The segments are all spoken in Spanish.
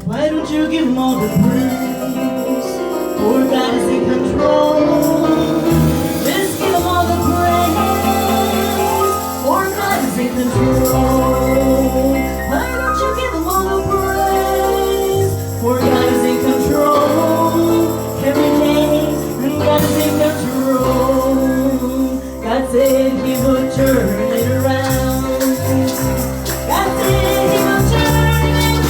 Why don't you give him all the praise? For God is in control. Just give him all the praise. For God is in control. Why don't you give him all the praise? For God is in control. Every day, and God is in control. God said he would turn it around. God said he would turn it around.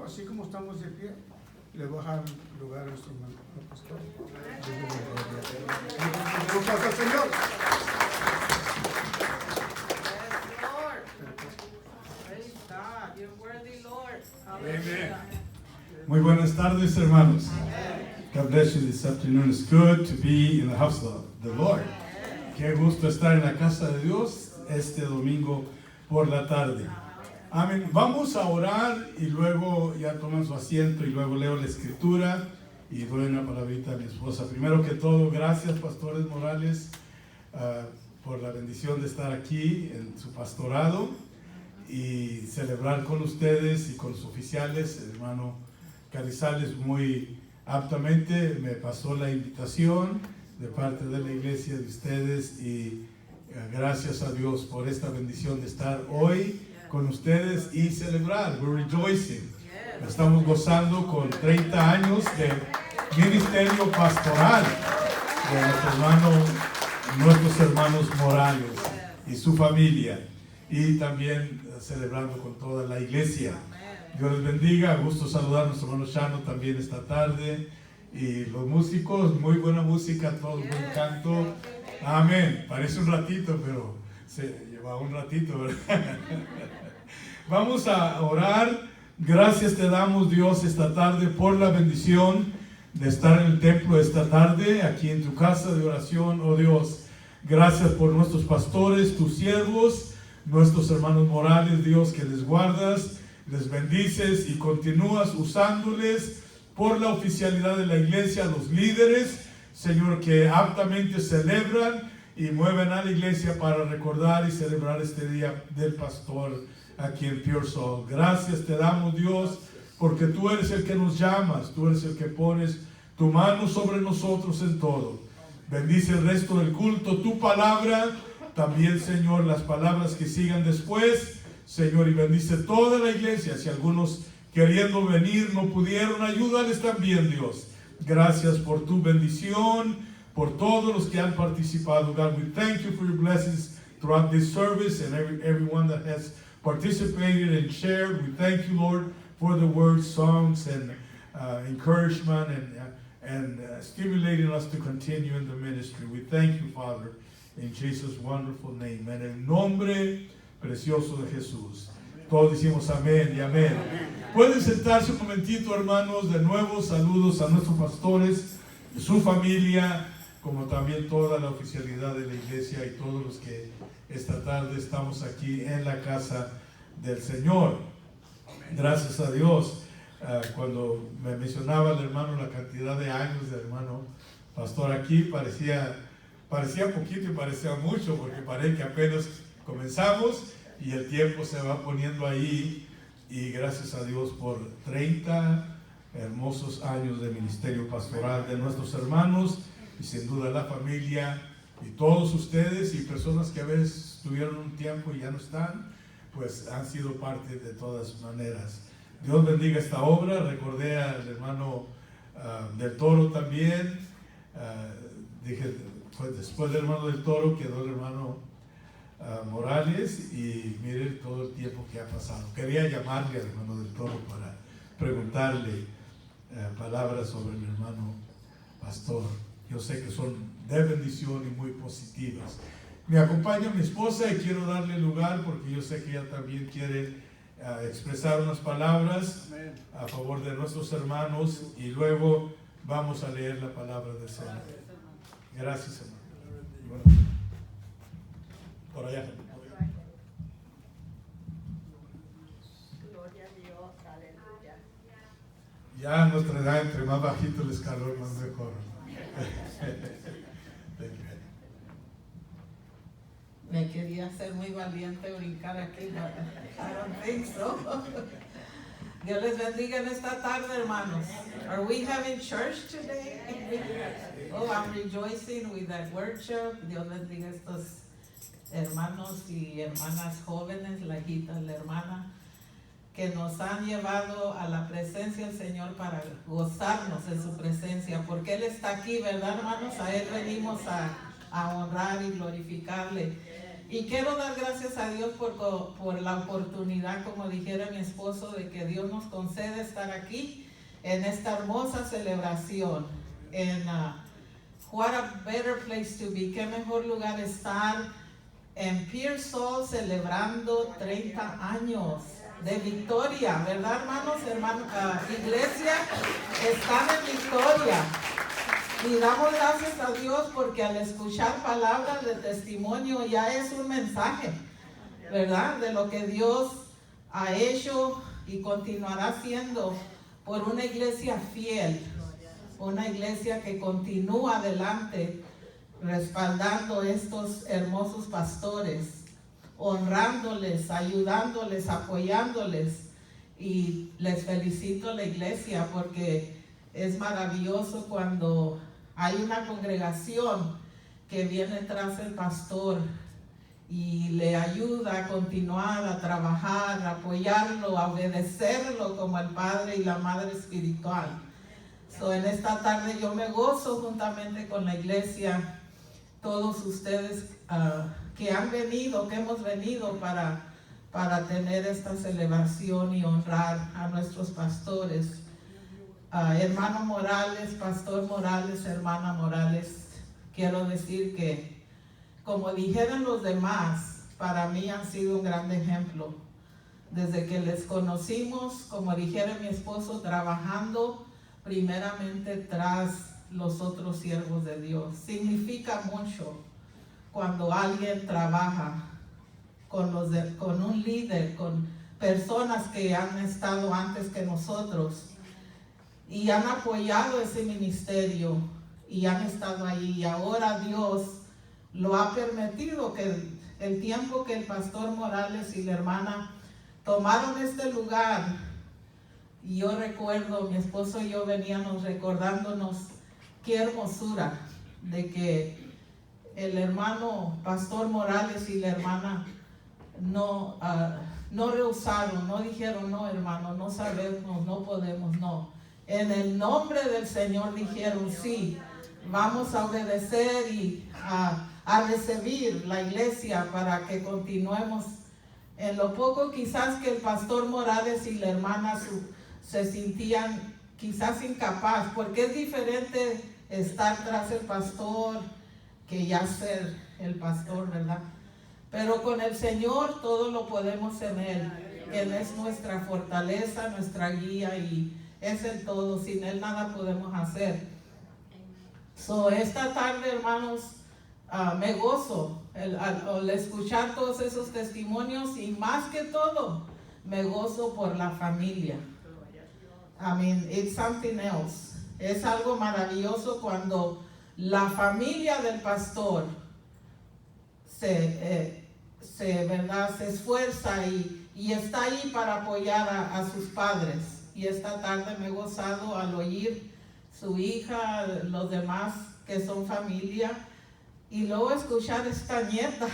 Así como estamos de pie, le voy a dejar lugar a nuestro hermano pastor. Gracias al Señor. Amen. Muy buenas tardes, hermanos. God bless you this afternoon. It's good to be in the house of the Lord. Qué gusto estar en la casa de Dios este domingo por la tarde. Amén. Vamos a orar y luego ya toman su asiento y luego leo la escritura y doy una palabrita a mi esposa. Primero que todo, gracias, pastores Morales, por la bendición de estar aquí en su pastorado y celebrar con ustedes y con los oficiales. El hermano Carrizales muy aptamente me pasó la invitación de parte de la iglesia de ustedes y gracias a Dios por esta bendición de estar hoy con ustedes y celebrar. We're rejoicing. Estamos gozando con 30 años de ministerio pastoral de nuestros hermanos Morales y su familia, y también celebrando con toda la iglesia. Dios les bendiga. Gusto saludar a nuestro hermano Shano también esta tarde, y los músicos, muy buena música, todos buen canto. Amén. Parece un ratito, pero se lleva un ratito, ¿verdad? Vamos a orar. Gracias te damos, Dios, esta tarde por la bendición de estar en el templo esta tarde, aquí en tu casa de oración, oh Dios. Gracias por nuestros pastores, tus siervos, nuestros hermanos Morales, Dios, que les guardas, les bendices y continúas usándoles por la oficialidad de la iglesia, los líderes, Señor, que aptamente celebran y mueven a la iglesia para recordar y celebrar este día del pastor aquí en Pearsall. Gracias te damos, Dios, porque tú eres el que nos llamas, tú eres el que pones tu mano sobre nosotros en todo. Bendice el resto del culto, tu palabra, también, Señor, las palabras que sigan después, Señor, y bendice toda la iglesia. Si algunos queriendo venir no pudieron, ayúdales también, Dios. Gracias por tu bendición, por todos los que han participado. God, we thank you for your blessings throughout this service and everyone that has participated and shared. We thank you, Lord, for the words, songs, and encouragement and stimulating us to continue in the ministry. We thank you, Father, in Jesus' wonderful name. En el nombre precioso de Jesús. Todos decimos amén y amén. Pueden sentarse un momentito, hermanos. De nuevo, saludos a nuestros pastores, su familia, como también toda la oficialidad de la iglesia y todos los que esta tarde estamos aquí en la casa del Señor. Gracias a Dios. Cuando me mencionaba el hermano la cantidad de años del hermano pastor aquí, parecía poquito y parecía mucho, porque parece que apenas comenzamos y el tiempo se va poniendo ahí. Y gracias a Dios por 30 hermosos años de ministerio pastoral de nuestros hermanos, y sin duda la familia y todos ustedes y personas que a veces tuvieron un tiempo y ya no están, pues han sido parte de todas maneras. Dios bendiga esta obra. Recordé al hermano del Toro también. Dije, pues después del hermano del Toro quedó el hermano Morales, y mire todo el tiempo que ha pasado. Quería llamarle al hermano del Toro para preguntarle palabras sobre el hermano pastor. Yo sé que son de bendición y muy positivas. Me acompaña mi esposa y quiero darle lugar porque yo sé que ella también quiere expresar unas palabras a favor de nuestros hermanos, y luego vamos a leer la palabra del Señor. Gracias, hermano. Bueno, por allá. Gloria a Dios, aleluya. Ya a nuestra edad, entre más bajito el escalón, más mejor. Me quería hacer muy valiente brincar aquí, no, I don't think so. Dios les bendiga en esta tarde, hermanos. Are we having church today? Oh, I'm rejoicing with that worship. Dios bendiga a estos hermanos y hermanas jóvenes, la hijita, la hermana, que nos han llevado a la presencia del Señor para gozarnos en su presencia, porque Él está aquí, ¿verdad, hermanos? A Él venimos a honrar y glorificarle. Y quiero dar gracias a Dios por la oportunidad, como dijera mi esposo, de que Dios nos concede estar aquí en esta hermosa celebración. What a better place to be. Qué mejor lugar estar en Pearsall celebrando 30 años de victoria, ¿verdad, hermanos? Iglesia, están en victoria. Y damos gracias a Dios porque al escuchar palabras de testimonio ya es un mensaje, ¿verdad? De lo que Dios ha hecho y continuará haciendo por una iglesia fiel, una iglesia que continúa adelante respaldando estos hermosos pastores, honrándoles, ayudándoles, apoyándoles. Y les felicito a la iglesia porque es maravilloso cuando hay una congregación que viene tras el pastor y le ayuda a continuar, a trabajar, a apoyarlo, a obedecerlo como el padre y la madre espiritual. En esta tarde yo me gozo juntamente con la iglesia, todos ustedes que han venido, que hemos venido para tener esta celebración y honrar a nuestros pastores. Hermano Morales, Pastor Morales, hermana Morales, quiero decir que, como dijeron los demás, para mí han sido un gran ejemplo. Desde que les conocimos, como dijera mi esposo, trabajando primeramente tras los otros siervos de Dios. Significa mucho cuando alguien trabaja con un líder, con personas que han estado antes que nosotros y han apoyado ese ministerio y han estado ahí. Y ahora Dios lo ha permitido, que el tiempo que el pastor Morales y la hermana tomaron este lugar. Y yo recuerdo, mi esposo y yo veníamos recordándonos qué hermosura de que el hermano Pastor Morales y la hermana no rehusaron, no dijeron no, hermano, no sabemos, no podemos, no. En el nombre del Señor dijeron sí, vamos a obedecer y a recibir la iglesia para que continuemos. En lo poco quizás que el pastor Morales y la hermana se sintían quizás incapaz, porque es diferente estar tras el pastor que ya ser el pastor, ¿verdad? Pero con el Señor todo lo podemos en Él. Él es nuestra fortaleza, nuestra guía y es el todo. Sin Él nada podemos hacer. Esta tarde, hermanos, me gozo al escuchar todos esos testimonios y más que todo, me gozo por la familia. I mean, it's something else. Es algo maravilloso cuando la familia del pastor ¿verdad? Se esfuerza y está ahí para apoyar a sus padres. Y esta tarde me he gozado al oír su hija, los demás que son familia, y luego escuchar esta nieta.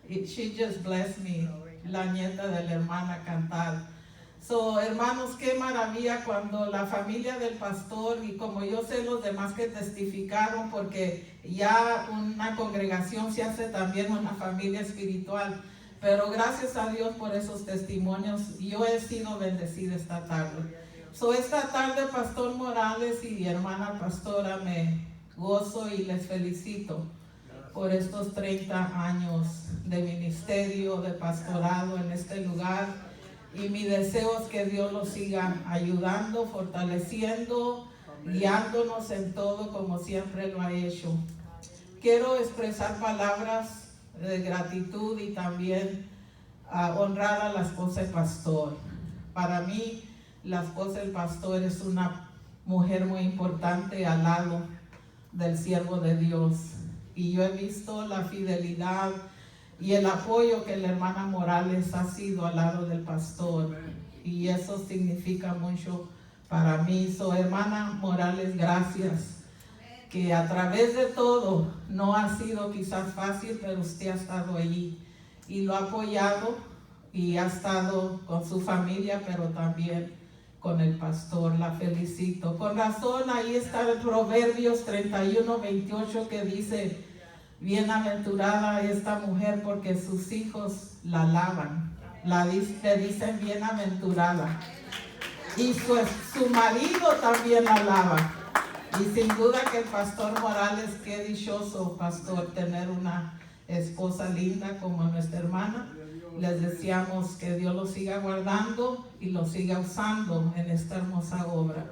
She just blessed me, la nieta de la hermana cantar. So, hermanos, qué maravilla cuando la familia del pastor, y como yo sé los demás que testificaron, porque ya una congregación se hace también una familia espiritual, pero gracias a Dios por esos testimonios, yo he sido bendecida esta tarde. So, esta tarde, Pastor Morales y hermana pastora, me gozo y les felicito por estos 30 años de ministerio, de pastorado en este lugar. Y mi deseo es que Dios los siga ayudando, fortaleciendo, guiándonos en todo como siempre lo ha hecho. Quiero expresar palabras de gratitud y también honrar a la esposa del pastor. Para mí, la esposa del pastor es una mujer muy importante al lado del siervo de Dios. Y yo he visto la fidelidad y el apoyo que la hermana Morales ha sido al lado del pastor, y eso significa mucho para mí. So, hermana Morales, gracias, que a través de todo, no ha sido quizás fácil, pero usted ha estado allí y lo ha apoyado y ha estado con su familia, pero también con el pastor. La felicito. Con razón, ahí está el Proverbios 31:28 que dice: bienaventurada esta mujer porque sus hijos la alaban. Le dicen bienaventurada. Y su marido también la alaba. Y sin duda que el pastor Morales, qué dichoso pastor tener una esposa linda como nuestra hermana. Les deseamos que Dios lo siga guardando y lo siga usando en esta hermosa obra.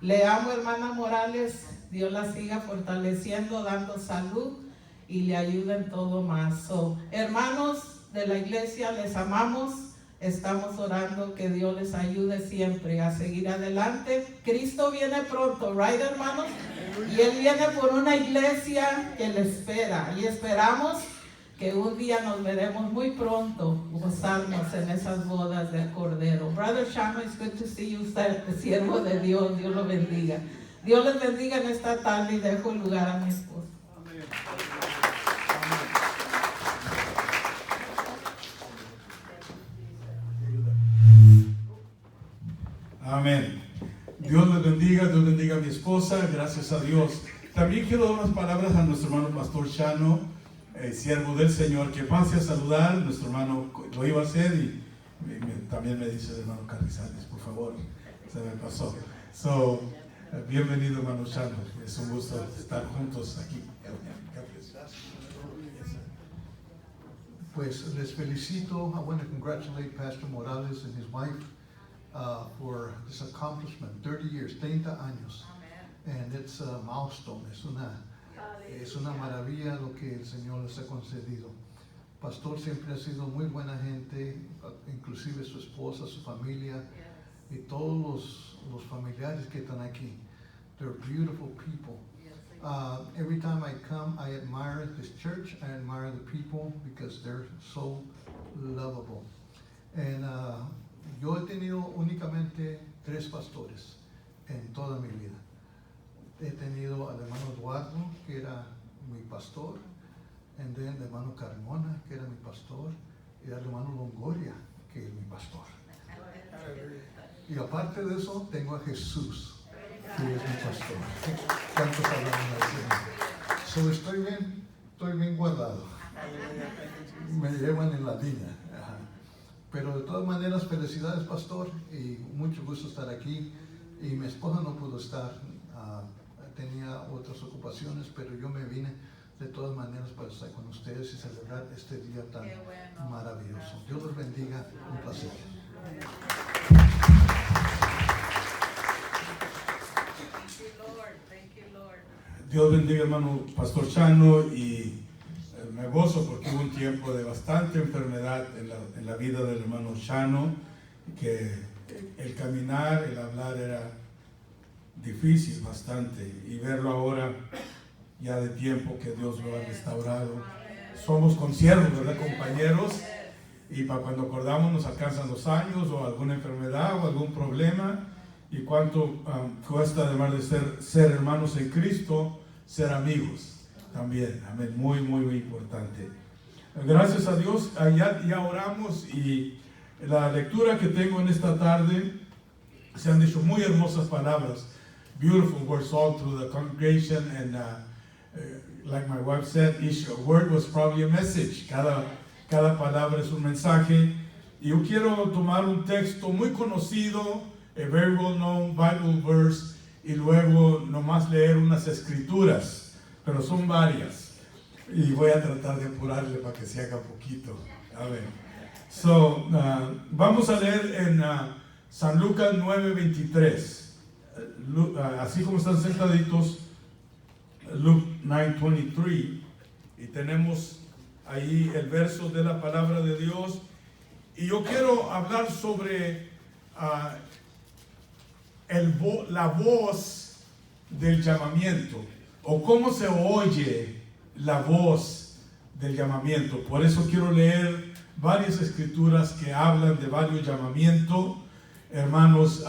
Le amo, hermana Morales. Dios la siga fortaleciendo, dando salud y le ayuda en todo más. So, hermanos de la iglesia, les amamos. Estamos orando que Dios les ayude siempre a seguir adelante. Cristo viene pronto, right, hermanos? Y Él viene por una iglesia que le espera. Y esperamos que un día nos veremos muy pronto gozarnos en esas bodas del Cordero. Brother Shama, it's good to see you, siervo de Dios. Dios lo bendiga. Dios les bendiga en esta tarde, y dejo el lugar a mi esposo. Amén. Dios les bendiga, Dios bendiga a mi esposa, gracias a Dios. También quiero dar unas palabras a nuestro hermano Pastor Shano, siervo del Señor, que pase a saludar. Nuestro hermano lo iba a hacer y también me dice el hermano Carrizales, por favor, se me pasó. So, bienvenido, hermano Shano, es un gusto estar juntos aquí. Pues les felicito. I want to congratulate Pastor Morales and his wife for this accomplishment, 30 years, 30 años. And it's a milestone, es una maravilla lo que el Señor les ha concedido. Pastor siempre ha sido muy buena gente, inclusive su esposa, su familia y todos los familiares que están aquí. They're beautiful people. Every time I come, I admire this church, I admire the people because they're so lovable. And yo he tenido únicamente 3 pastores en toda mi vida. He tenido al hermano Eduardo, que era mi pastor, and then el hermano Carmona, que era mi pastor, y al hermano Longoria, que es mi pastor. Y aparte de eso, tengo a Jesús, que es mi pastor. ¿Cuántos hablamos del Señor? So, estoy bien guardado. Me llevan en la línea. Pero de todas maneras, felicidades, pastor, y mucho gusto estar aquí. Y mi esposa no pudo estar, tenía otras ocupaciones, pero yo me vine de todas maneras para estar con ustedes y celebrar este día tan maravilloso. Dios los bendiga, un placer. Dios bendiga, hermano Pastor Shano, y me gozo porque hubo un tiempo de bastante enfermedad en la vida del hermano Shano, que el caminar, el hablar era difícil bastante, y verlo ahora ya de tiempo que Dios lo ha restaurado. Somos consiervos, ¿verdad, compañeros? Y para cuando acordamos nos alcanzan los años o alguna enfermedad o algún problema, y cuánto cuesta, además de ser hermanos en Cristo, ser amigos también. Amén, muy importante. Gracias a Dios, ya oramos, y la lectura que tengo en esta tarde, se han dicho muy hermosas palabras, beautiful words all through the congregation, and like my wife said, each word was probably a message. Cada palabra es un mensaje. Y yo quiero tomar un texto muy conocido, a very well known Bible verse, y luego nomás leer unas escrituras, pero son varias, y voy a tratar de apurarle para que se haga poquito. A ver, vamos a leer en San Lucas 9:23, así como están sentaditos, Luke 9:23, y tenemos ahí el verso de la palabra de Dios. Y yo quiero hablar sobre la voz del llamamiento, o cómo se oye la voz del llamamiento. Por eso quiero leer varias escrituras que hablan de varios llamamientos, hermanos,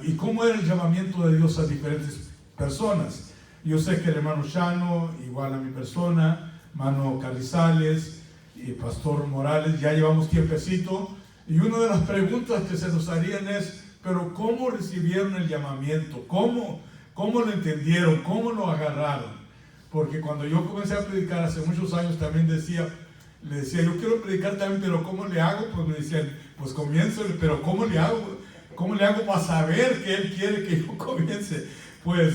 y cómo era el llamamiento de Dios a diferentes personas. Yo sé que el hermano Chano, igual a mi persona, hermano Carrizales y pastor Morales, ya llevamos tiempecito, y una de las preguntas que se nos harían es: pero ¿cómo recibieron el llamamiento? ¿Cómo lo entendieron? ¿Cómo lo agarraron? Porque cuando yo comencé a predicar hace muchos años, también le decía, yo quiero predicar también, pero ¿cómo le hago? Pues me decían, pues comiénzale, pero ¿cómo le hago? ¿Cómo le hago para saber que Él quiere que yo comience? Pues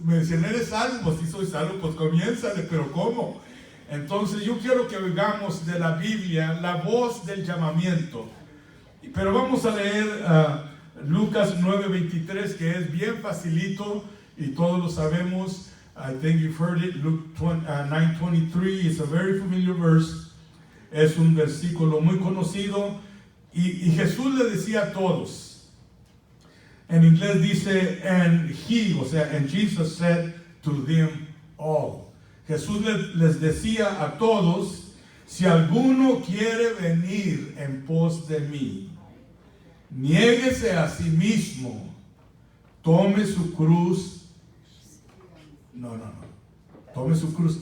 me decían, ¿eres salvo? Pues sí soy salvo, pues comiénzale, pero ¿cómo? Entonces yo quiero que oigamos de la Biblia la voz del llamamiento. Pero vamos a leer Lucas 9:23, que es bien facilito y todos lo sabemos. I think you've heard it. Luke 9:23 is a very familiar verse. Es un versículo muy conocido, y Jesús le decía a todos. En inglés dice, and Jesus said to them all. Jesús les decía a todos: si alguno quiere venir en pos de mí, niéguese a sí mismo, tome su cruz. Tome su cruz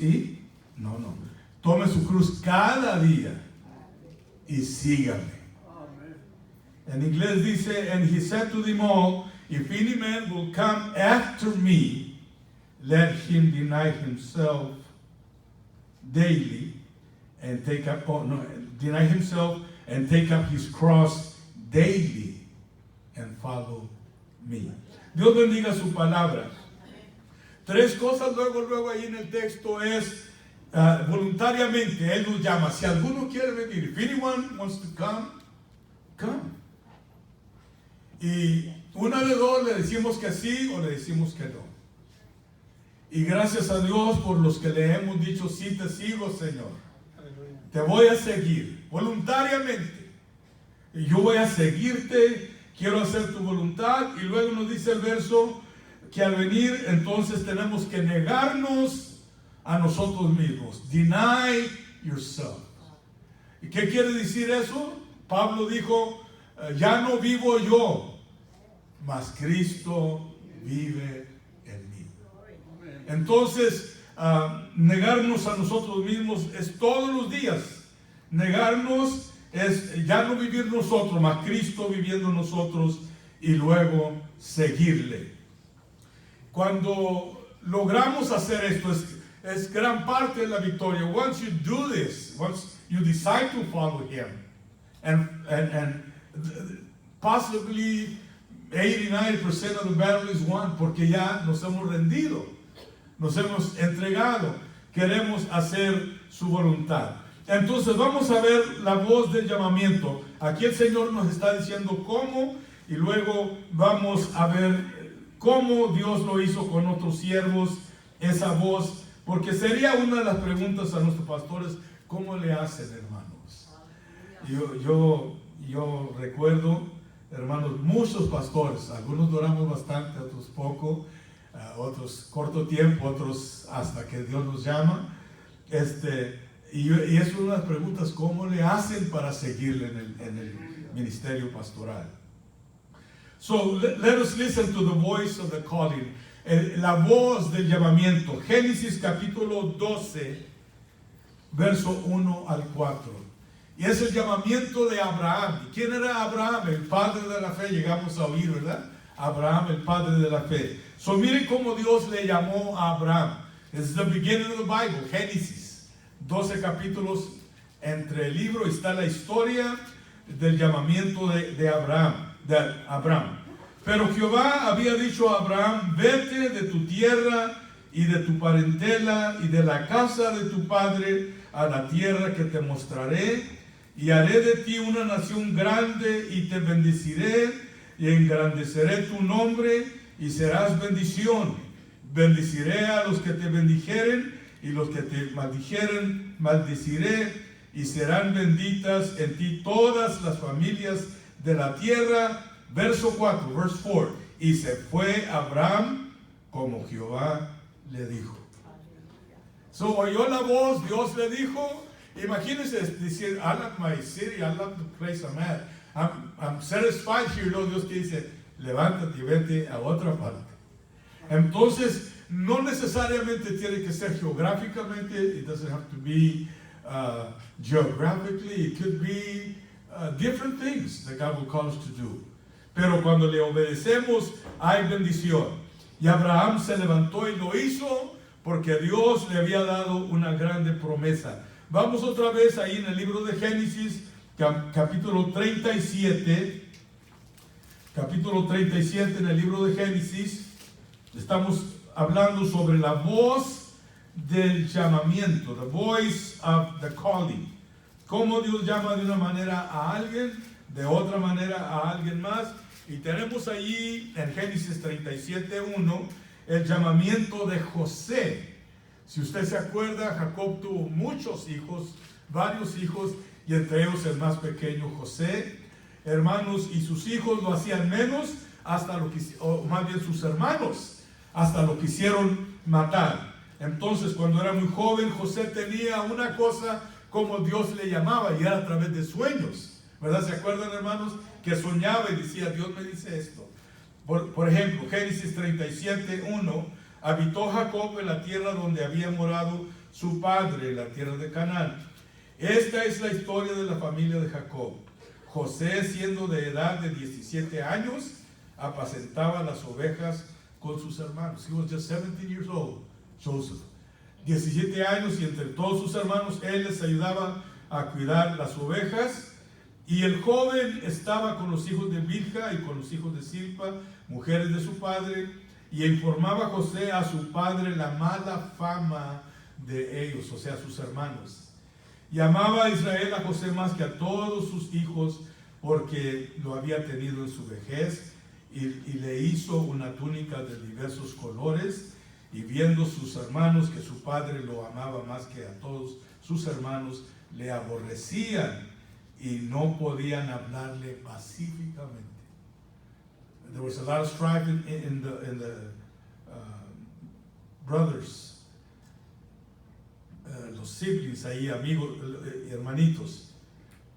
tome su cruz cada día y sígame. En inglés dice, and he said to them all, if any man will come after me, let him deny himself daily and deny himself and take up his cross daily and follow me. Dios bendiga su palabra. Tres cosas luego ahí en el texto es voluntariamente Él nos llama. Si alguno quiere venir, if anyone wants to come, come. Y una de dos, le decimos que sí o le decimos que no. Y gracias a Dios por los que le hemos dicho, sí te sigo, Señor. Te voy a seguir voluntariamente. Y yo voy a seguirte, quiero hacer tu voluntad. Y luego nos dice el verso que al venir entonces tenemos que negarnos a nosotros mismos. Deny yourself. ¿Y qué quiere decir eso? Pablo dijo, ya no vivo yo, mas Cristo vive en mí. Entonces, negarnos a nosotros mismos es todos los días. Negarnos es ya no vivir nosotros, mas Cristo viviendo en nosotros, y luego seguirle. Cuando logramos hacer esto, es gran parte de la victoria. Once you do this, once you decide to follow Him, and possibly 89% of the battle is won, porque ya nos hemos rendido, nos hemos entregado, queremos hacer su voluntad. Entonces vamos a ver la voz del llamamiento. Aquí el Señor nos está diciendo cómo, y luego vamos a ver cómo Dios lo hizo con otros siervos, esa voz, porque sería una de las preguntas a nuestros pastores: ¿cómo le hacen, hermanos? yo recuerdo, hermanos, muchos pastores, algunos duramos bastante, otros poco, otros corto tiempo, otros hasta que Dios nos llama. Y es una de las preguntas, ¿cómo le hacen para seguirle en el ministerio pastoral? So let us listen to the voice of the calling. La voz del llamamiento. Génesis capítulo 12, verso 1 al 4. Y es el llamamiento de Abraham. ¿Y quién era Abraham? El padre de la fe. Llegamos a oír, ¿verdad? Abraham, el padre de la fe. So miren cómo Dios le llamó a Abraham. It's the beginning of the Bible. Génesis 12 capítulos. Entre el libro está la historia del llamamiento de Abraham. Pero Jehová había dicho a Abraham: vete de tu tierra y de tu parentela y de la casa de tu padre a la tierra que te mostraré, y haré de ti una nación grande, y te bendeciré y engrandeceré tu nombre, y serás bendición. Bendeciré a los que te bendijeren, y los que te maldijeren maldeciré, y serán benditas en ti todas las familias de la tierra. Verso 4, verse 4. Y se fue Abraham como Jehová le dijo. So oyó la voz, Dios le dijo. Imagínense decir, I love my city, I love the place I'm at. I'm satisfied here. No, Dios que dice, levántate y vete a otra parte. Entonces, no necesariamente tiene que ser geográficamente. It doesn't have to be geographically. It could be different things that God will call us to do. Pero cuando le obedecemos, hay bendición. Y Abraham se levantó y lo hizo porque Dios le había dado una grande promesa. Vamos otra vez ahí en el libro de Génesis, capítulo 37. Capítulo 37 en el libro de Génesis. Estamos hablando sobre la voz del llamamiento, the voice of the calling. Cómo Dios llama de una manera a alguien, de otra manera a alguien más. Y tenemos allí en Génesis 37:1 el llamamiento de José. Si usted se acuerda, Jacob tuvo muchos hijos, varios hijos, y entre ellos el más pequeño, José. Hermanos, y sus hijos lo hacían menos, hasta lo que, o más bien sus hermanos, hasta lo quisieron matar. Entonces, cuando era muy joven, José tenía una cosa como Dios le llamaba, y era a través de sueños. ¿Verdad? ¿Se acuerdan, hermanos? Que soñaba y decía, Dios me dice esto. Por ejemplo, Génesis 37:1, habitó Jacob en la tierra donde había morado su padre, la tierra de Canaán. Esta es la historia de la familia de Jacob. José, siendo de edad de 17 años, apacentaba las ovejas con sus hermanos. He was just 17 years old, Joseph. 17 años, y entre todos sus hermanos, él les ayudaba a cuidar las ovejas. Y el joven estaba con los hijos de Bilha y con los hijos de Silpa, mujeres de su padre, y informaba a José a su padre la mala fama de ellos, o sea, sus hermanos. Y amaba a Israel a José más que a todos sus hijos, porque lo había tenido en su vejez, y le hizo una túnica de diversos colores. Y viendo sus hermanos que su padre lo amaba más que a todos sus hermanos, le aborrecían y no podían hablarle pacíficamente. There was a lot of strife in the brothers, los siblings ahí, amigos, hermanitos.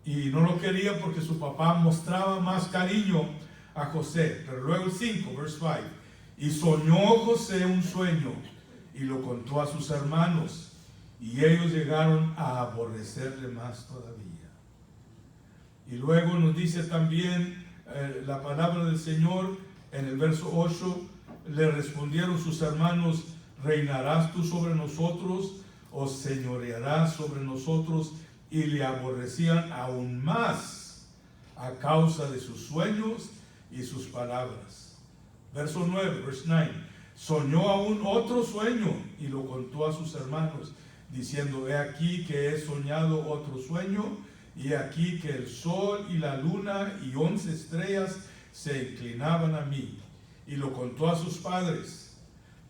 Y no lo quería porque su papá mostraba más cariño a José. Pero luego el 5, verse 5. Y soñó José un sueño y lo contó a sus hermanos, y ellos llegaron a aborrecerle más todavía. Y luego nos dice también la palabra del Señor en el verso 8, le respondieron sus hermanos, ¿reinarás tú sobre nosotros o señorearás sobre nosotros? Y le aborrecían aún más a causa de sus sueños y sus palabras. Verso 9, verse 9, soñó aún otro sueño y lo contó a sus hermanos, diciendo, he aquí que he soñado otro sueño, y aquí que el sol y la luna y 11 estrellas se inclinaban a mí. Y lo contó a sus padres.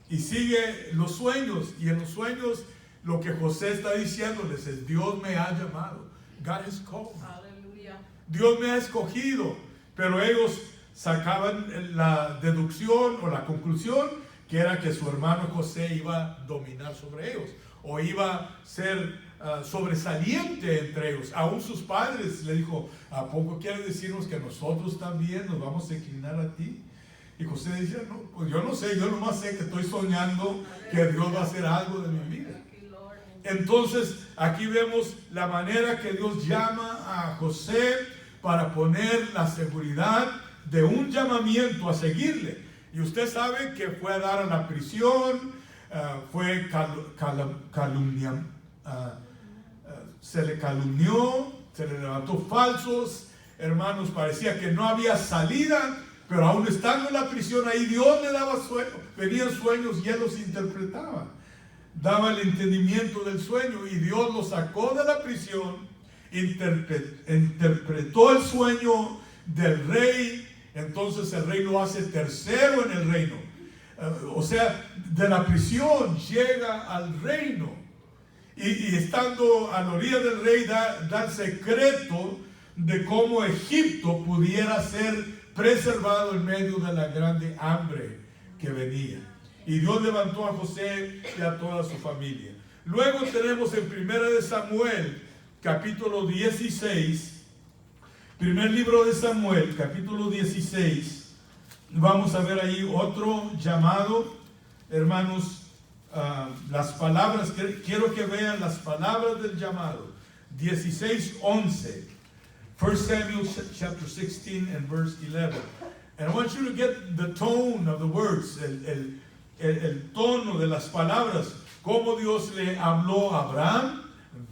Y sigue los sueños, y en los sueños lo que José está diciéndoles es, Dios me ha llamado. God has called me. Aleluya. Dios me ha escogido. Pero ellos sacaban la deducción o la conclusión que era que su hermano José iba a dominar sobre ellos o iba a ser sobresaliente entre ellos. Aún sus padres le dijo, ¿a poco quiere decirnos que nosotros también nos vamos a inclinar a ti? Y José decía, no, pues yo no sé, yo nomás sé que estoy soñando que Dios va a hacer algo de mi vida. Entonces aquí vemos la manera que Dios llama a José para poner la seguridad de un llamamiento a seguirle. Y usted sabe que fue a dar a la prisión, fue se le calumnió, se le levantó falsos, hermanos, parecía que no había salida, pero aún estando en la prisión ahí, Dios le daba sueños, venían sueños y él los interpretaba, daba el entendimiento del sueño y Dios lo sacó de la prisión, interpretó el sueño del rey. Entonces el rey lo hace tercero en el reino. O sea, de la prisión llega al reino. Y estando a la orilla del rey da el secreto de cómo Egipto pudiera ser preservado en medio de la grande hambre que venía. Y Dios levantó a José y a toda su familia. Luego tenemos en 1 Samuel, capítulo 16, primer libro de Samuel, capítulo 16, vamos a ver ahí otro llamado, hermanos, las palabras, quiero que vean las palabras del llamado, 16:11, 1 Samuel chapter 16 and verse 11, and I want you to get the tone of the words, el tono de las palabras, cómo Dios le habló a Abraham,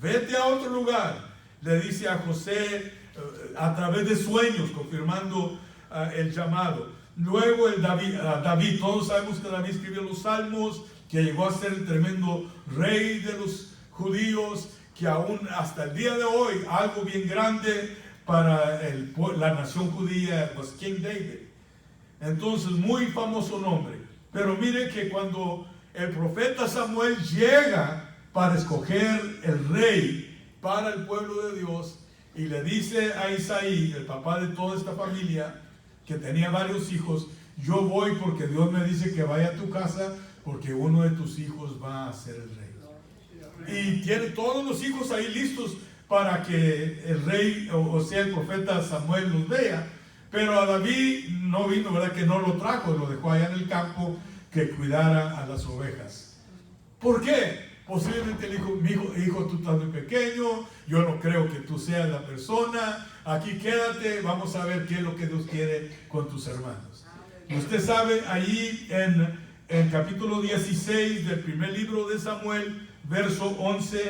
vete a otro lugar, le dice a José, a través de sueños, confirmando el llamado. Luego David, todos sabemos que David escribió los salmos, que llegó a ser el tremendo rey de los judíos, que aún hasta el día de hoy, algo bien grande para la nación judía, was King David. Entonces, muy famoso nombre. Pero mire que cuando el profeta Samuel llega para escoger el rey para el pueblo de Dios, y le dice a Isaí, el papá de toda esta familia, que tenía varios hijos, yo voy porque Dios me dice que vaya a tu casa, porque uno de tus hijos va a ser el rey. Y tiene todos los hijos ahí listos para que el rey, o sea, el profeta Samuel los vea. Pero a David no vino, ¿verdad? Que no lo trajo, lo dejó allá en el campo que cuidara a las ovejas. ¿Por qué? Posiblemente le dijo, hijo, tú estás muy pequeño, yo no creo que tú seas la persona, aquí quédate, vamos a ver qué es lo que Dios quiere con tus hermanos. Y usted sabe, ahí en capítulo 16 del primer libro de Samuel, verso 11,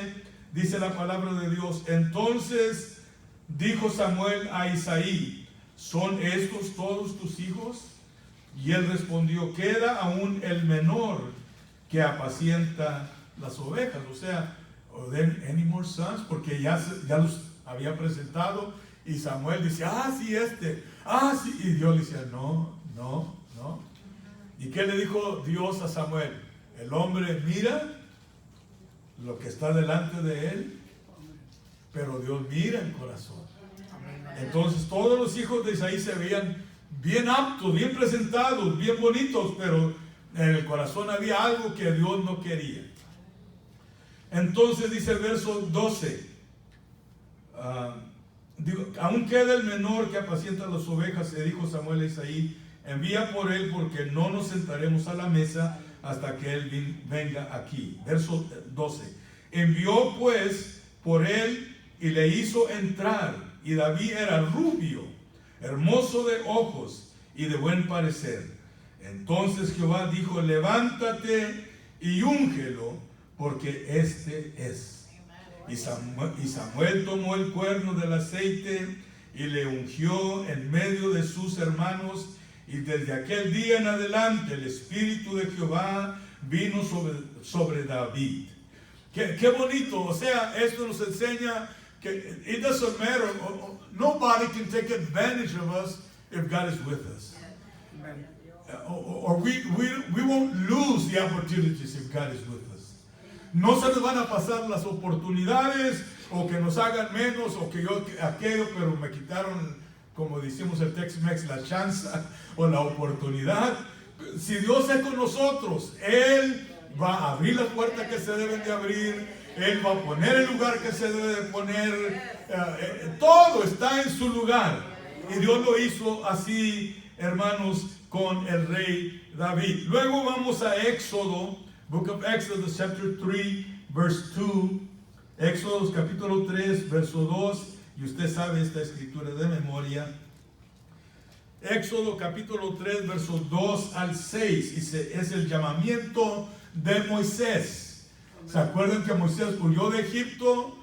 dice la palabra de Dios, entonces dijo Samuel a Isaí, ¿son estos todos tus hijos? Y él respondió, queda aún el menor que apacienta las ovejas, o sea, any more sons, porque ya los había presentado y Samuel dice, sí, sí, y Dios le decía, no. ¿Y qué le dijo Dios a Samuel? El hombre mira lo que está delante de él, pero Dios mira el corazón. Entonces todos los hijos de Isaí se veían bien aptos, bien presentados, bien bonitos, pero en el corazón había algo que Dios no quería. Entonces dice el verso 12, aún queda el menor que apacienta las ovejas, se dijo Samuel a Isaí, envía por él porque no nos sentaremos a la mesa hasta que él venga aquí. Verso 12, envió pues por él y le hizo entrar, y David era rubio, hermoso de ojos y de buen parecer. Entonces Jehová dijo, levántate y úngelo, porque este es. Y Samuel tomó el cuerno del aceite y le ungió en medio de sus hermanos, y desde aquel día en adelante el Espíritu de Jehová vino sobre David. Qué bonito, o sea, esto nos enseña que it doesn't matter, nobody can take advantage of us if God is with us. Or we won't lose the opportunities if God is with us. No se nos van a pasar las oportunidades o que nos hagan menos, o que yo aquello, pero me quitaron, como decimos el Tex-Mex, la chance o la oportunidad. Si Dios es con nosotros, Él va a abrir las puertas que se deben de abrir, Él va a poner el lugar que se debe de poner, todo está en su lugar. Y Dios lo hizo así, hermanos, con el rey David. Luego vamos a Éxodo, Book of Exodus, chapter 3, verse 2. Éxodo capítulo 3, verso 2. Y usted sabe esta escritura de memoria. Éxodo capítulo 3, verso 2 al 6. Es el llamamiento de Moisés. ¿Se acuerdan que Moisés huyó de Egipto?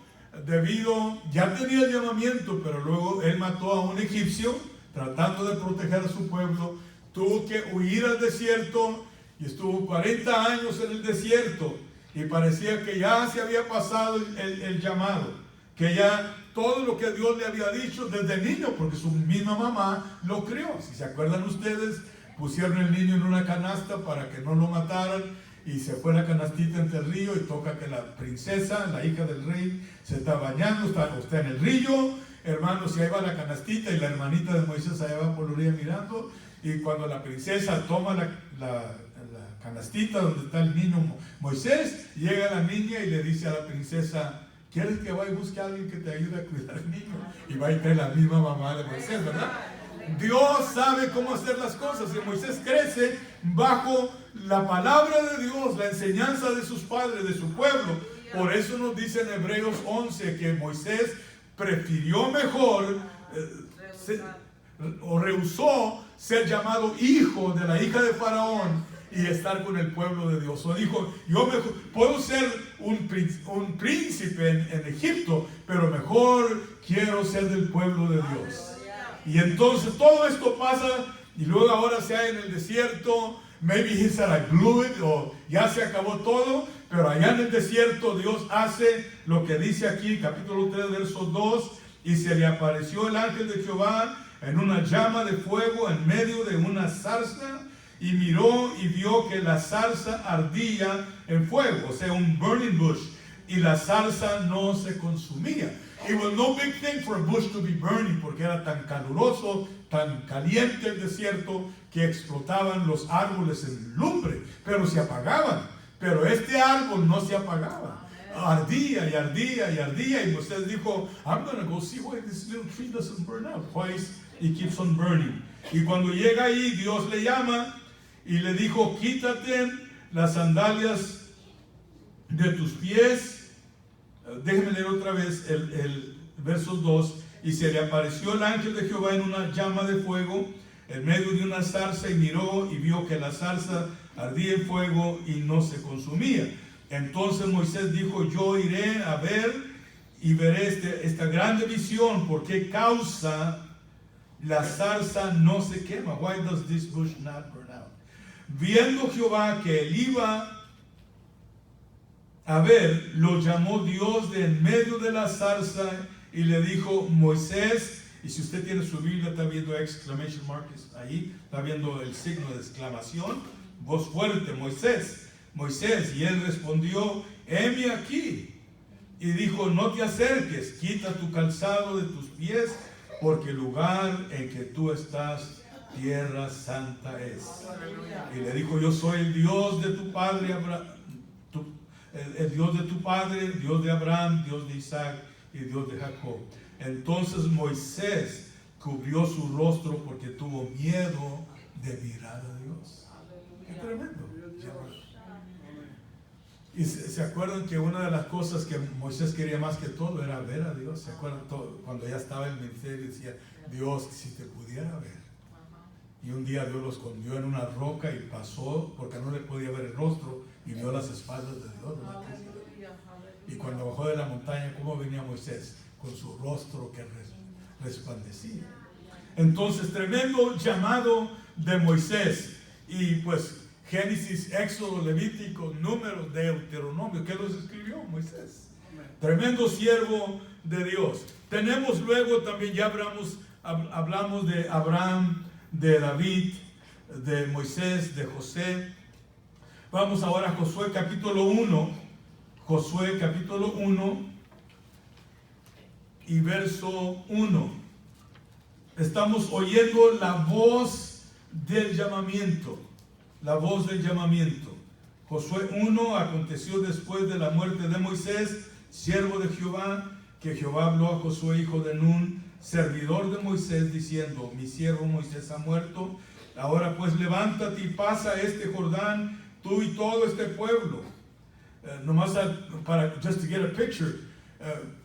Ya tenía el llamamiento, pero luego él mató a un egipcio tratando de proteger a su pueblo. Tuvo que huir al desierto y estuvo 40 años en el desierto, y parecía que ya se había pasado el llamado, que ya todo lo que Dios le había dicho desde niño, porque su misma mamá lo crió. Si se acuerdan ustedes, pusieron el niño en una canasta para que no lo mataran, y se fue la canastita entre el río, y toca que la princesa, la hija del rey, se está bañando, está en el río, hermanos, y ahí va la canastita, y la hermanita de Moisés allá va por la orilla mirando, y cuando la princesa toma la canastita donde está el niño Moisés, llega la niña y le dice a la princesa: ¿quieres que vaya y busque a alguien que te ayude a cuidar al niño? Y va y trae la misma mamá de Moisés, ¿verdad? Dios sabe cómo hacer las cosas, y Moisés crece bajo la palabra de Dios, la enseñanza de sus padres, de su pueblo. Por eso nos dice en Hebreos 11 que Moisés prefirió mejor o rehusó ser llamado hijo de la hija de Faraón y estar con el pueblo de Dios. O dijo: yo mejor, puedo ser un príncipe en Egipto, pero mejor quiero ser del pueblo de Dios. Y entonces todo esto pasa, y luego ahora se hay en el desierto. Maybe he said I blew it, o ya se acabó todo, pero allá en el desierto Dios hace lo que dice aquí, capítulo 3, verso 2: y se le apareció el ángel de Jehová en una llama de fuego en medio de una zarza, y miró y vio que la zarza ardía en fuego, o sea, un burning bush, y la zarza no se consumía. It was no big thing for a bush to be burning, porque era tan caluroso, tan caliente el desierto, que explotaban los árboles en lumbre, pero se apagaban. Pero este árbol no se apagaba, ardía y ardía y ardía, y Moisés dijo: I'm going to go see why this little tree doesn't burn out. Why it keeps on burning. Y cuando llega ahí, Dios le llama y le dijo: quítate las sandalias de tus pies. Déjenme leer otra vez el verso 2. Y se le apareció el ángel de Jehová en una llama de fuego en medio de una zarza, y miró y vio que la zarza ardía en fuego y no se consumía. Entonces Moisés dijo: yo iré a ver y veré esta grande visión, ¿por qué causa la zarza no se quema? Why does this bush not burn out? Viendo Jehová que él iba a ver, lo llamó Dios de en medio de la zarza y le dijo: Moisés. Y si usted tiene su Biblia, está viendo exclamation marks ahí, está viendo el signo de exclamación, voz fuerte: Moisés, Moisés. Y él respondió: heme aquí. Y dijo: no te acerques, quita tu calzado de tus pies, porque el lugar en que tú estás, tierra santa es. Y le dijo: yo soy el Dios de tu padre el Dios de tu padre, Dios de Abraham, Dios de Isaac y Dios de Jacob. Entonces Moisés cubrió su rostro porque tuvo miedo de mirar a Dios. Qué tremendo. Y se acuerdan que una de las cosas que Moisés quería más que todo era ver a Dios. ¿Se acuerdan? Cuando ya estaba en el ministerio, decía: Dios, si te pudiera ver. Y un día Dios lo escondió en una roca y pasó, porque no le podía ver el rostro, y vio las espaldas de Dios, ¿verdad? Y cuando bajó de la montaña, ¿cómo venía Moisés? Con su rostro que resplandecía. Entonces, tremendo llamado de Moisés. Y pues Génesis, Éxodo, Levítico, Números, Deuteronomio, ¿qué los escribió? Moisés. Tremendo siervo de Dios. Tenemos luego también, ya hablamos de Abraham, de David, de Moisés, de José. Vamos ahora a Josué capítulo 1. Josué capítulo 1. y verso 1. Estamos oyendo la voz del llamamiento. La voz del llamamiento. Josué 1, aconteció después de la muerte de Moisés, siervo de Jehová, que Jehová habló a Josué, hijo de Nun, servidor de Moisés, diciendo: mi siervo Moisés ha muerto. Ahora pues levántate y pasa este Jordán, tú y todo este pueblo. Nomás just to get a picture,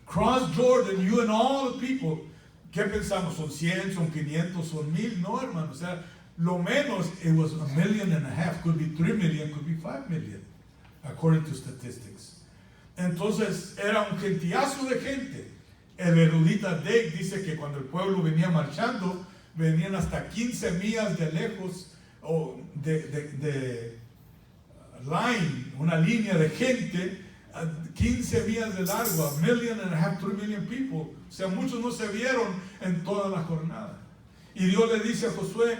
cross Jordan, you and all the people. ¿Qué pensamos? ¿Son 100, son 500, son 1000? No, hermano, o sea, lo menos, it was 1.5 million, could be 3 million, could be 5 million, according to statistics. Entonces, era un gentiazo de gente. El erudita Dake dice que cuando el pueblo venía marchando, venían hasta 15 millas de lejos, o de line, una línea de gente, 15 millas de largo, 1.5 million, 3 million people. O sea, muchos no se vieron en toda la jornada. Y Dios le dice a Josué: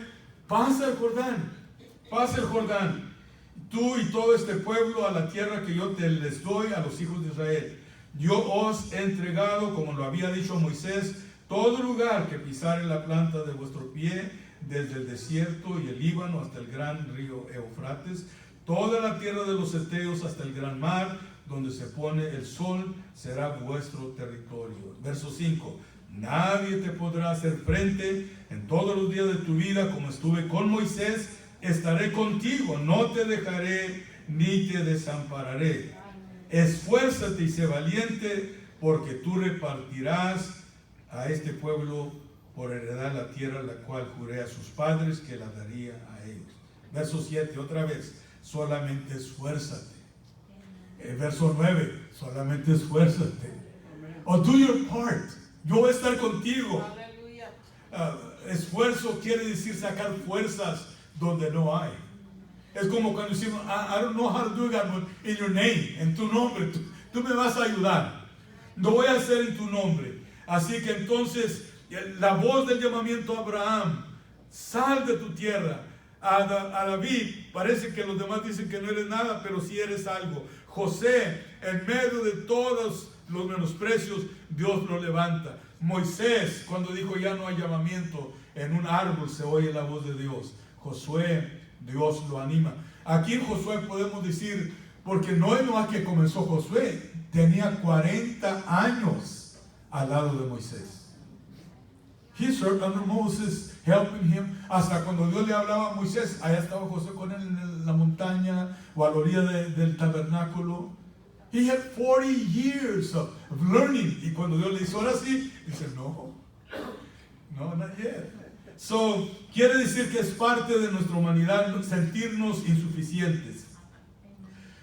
pasa el Jordán, tú y todo este pueblo, a la tierra que yo te les doy a los hijos de Israel. Yo os he entregado, como lo había dicho Moisés, todo lugar que pisare la planta de vuestro pie, desde el desierto y el Líbano hasta el gran río Eufrates, toda la tierra de los heteos hasta el gran mar, donde se pone el sol, será vuestro territorio. Verso 5. Nadie te podrá hacer frente en todos los días de tu vida, como estuve con Moisés, estaré contigo, no te dejaré ni te desampararé. Esfuérzate y sé valiente, porque tú repartirás a este pueblo por heredar la tierra, la cual juré a sus padres que la daría a ellos. Verso 7, otra vez, solamente esfuérzate. Verso 9, solamente esfuérzate. O do your part. Yo voy a estar contigo. Esfuerzo quiere decir sacar fuerzas donde no hay. Es como cuando decimos: I don't know how to do it in your name, en tu nombre. Tú me vas a ayudar. Lo voy a hacer en tu nombre. Así que entonces, la voz del llamamiento a Abraham: sal de tu tierra. A David, parece que los demás dicen que no eres nada, pero sí eres algo. José, en medio de todos los menosprecios, Dios lo levanta. Moisés, cuando dijo ya no hay llamamiento, en un árbol se oye la voz de Dios. Josué, Dios lo anima. Aquí en Josué podemos decir, porque no es nomás que comenzó Josué, tenía 40 años al lado de Moisés. He served under Moses, helping him. Hasta cuando Dios le hablaba a Moisés, allá estaba José con él en la montaña o a la orilla del tabernáculo. He had 40 years of learning. Y cuando Dios le dice, ahora sí, dice, no, not yet. So, quiere decir que es parte de nuestra humanidad sentirnos insuficientes.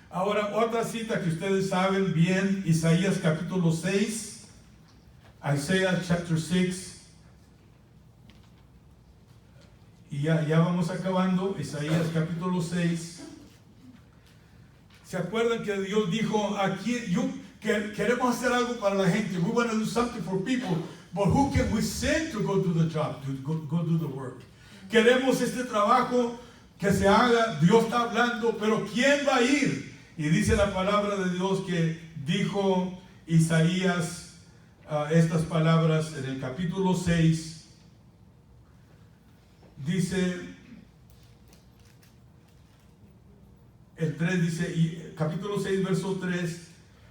Ahora, otra cita que ustedes saben bien, Isaías capítulo 6, Isaiah chapter 6. Y ya vamos acabando, Isaías capítulo 6. ¿Se acuerdan que Dios dijo, aquí queremos hacer algo para la gente? We want to do something for people, but who can we send to go do the job, to go do the work? Queremos este trabajo que se haga, Dios está hablando, pero ¿quién va a ir? Y dice la palabra de Dios que dijo Isaías estas palabras en el capítulo 6. Dice, el 3 dice, y, capítulo 6, verso 3,